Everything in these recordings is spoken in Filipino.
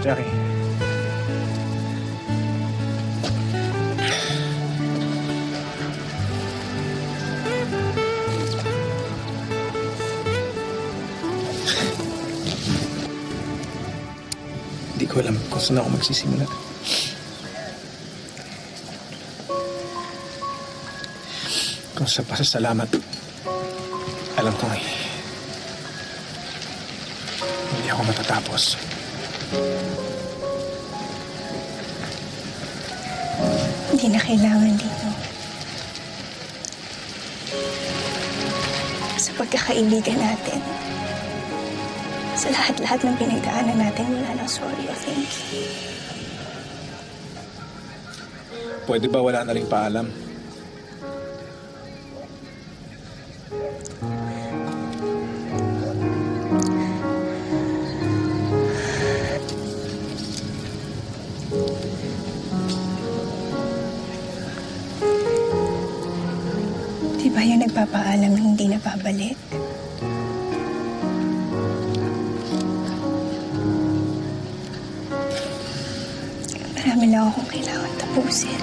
Jackie. Hindi ko alam kung saan ako magsisimula. Kung sa pasasalamat, alam ko hindi ako matatapos. Hindi na kailangan dito. Sa pagkakaibigan natin, sa lahat-lahat ng pinagdaanan natin, wala nang sorry o thank you. Pwede ba wala na rin paalam? Di ba yung nagpapaalam hindi na babalik? Marami lang akong kailangan tapusin.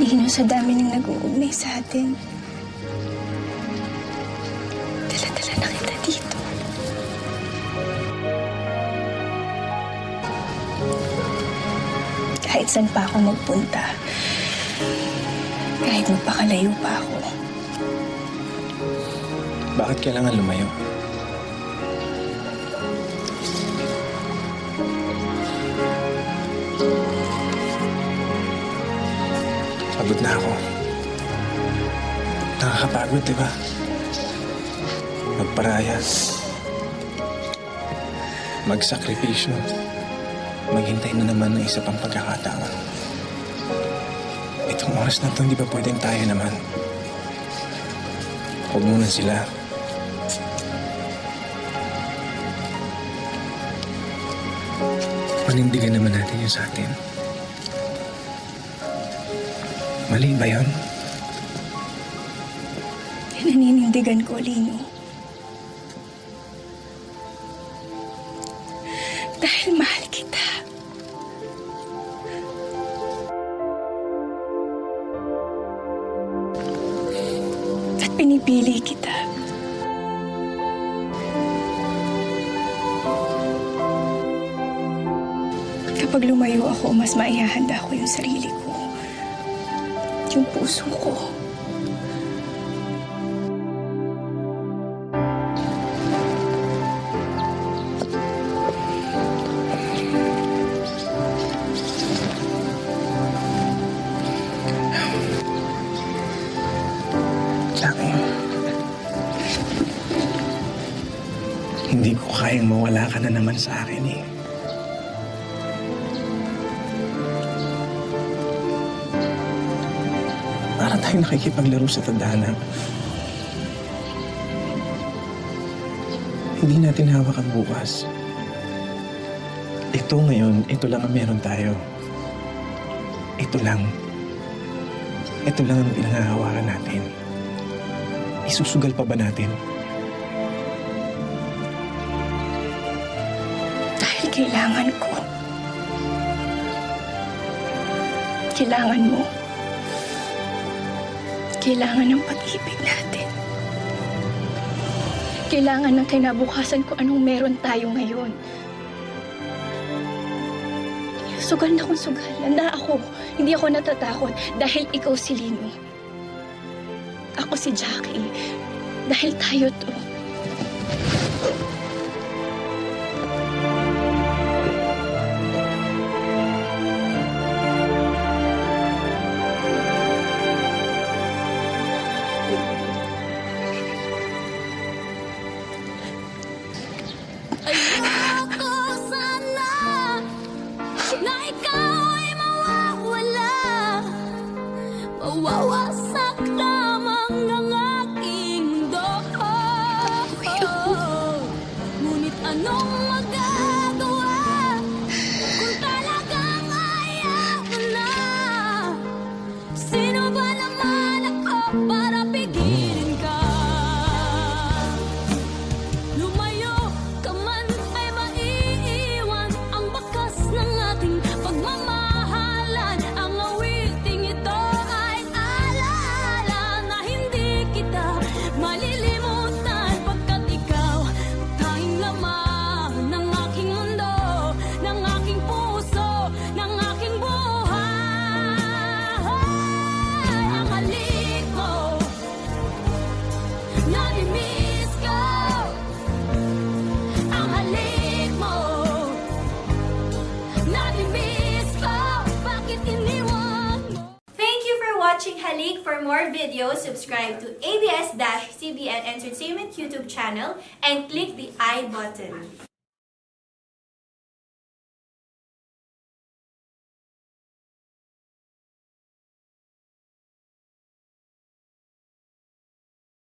Lino, sa dami ng nag-uugnay sa atin. Dala-dala na kita dito. Kahit saan pa ako magpunta, kahit magpakalayo pa ako, Bakit kailangan lumayo? Pagod na ako. Nakakapagod, di ba? Magparaya. Magsakripisyo. Maghintay na naman ng isa pang pagkakataon. Itong oras na ito, hindi ba pwedeng tayo naman? Huwag muna sila. Panindigan naman natin yun sa atin. Mali ba yun? Pinaninindigan ko, Lino. Dahil mahal kita. At pinipili kita. Kapag lumayo ako, mas maihahanda ko yung sarili ko. Yung puso ko. Jackie, hindi ko kayang mawala ka na naman sa akin eh. Para tayong nakikipaglaro sa tadhana. Hindi natin hawak ang bukas. Ito ngayon, ito lang ang meron tayo. Ito lang. Ito lang ang pinangahawakan natin. Isusugal pa ba natin? Dahil kailangan ko. Kailangan mo. Kailangan ng pag-ibig natin. Kailangan ng kinabukasan kung anong meron tayo ngayon. Sugal na kung sugal. Handa ako. Hindi ako natatakot dahil ikaw si Lino. Ako si Jackie. Dahil tayo to. Ayoko sana na ikaw ay mawawala. Mawawasak lamang ang aking mundo. watching Halik. For more videos, subscribe to ABS-CBN Entertainment YouTube channel and click the I button.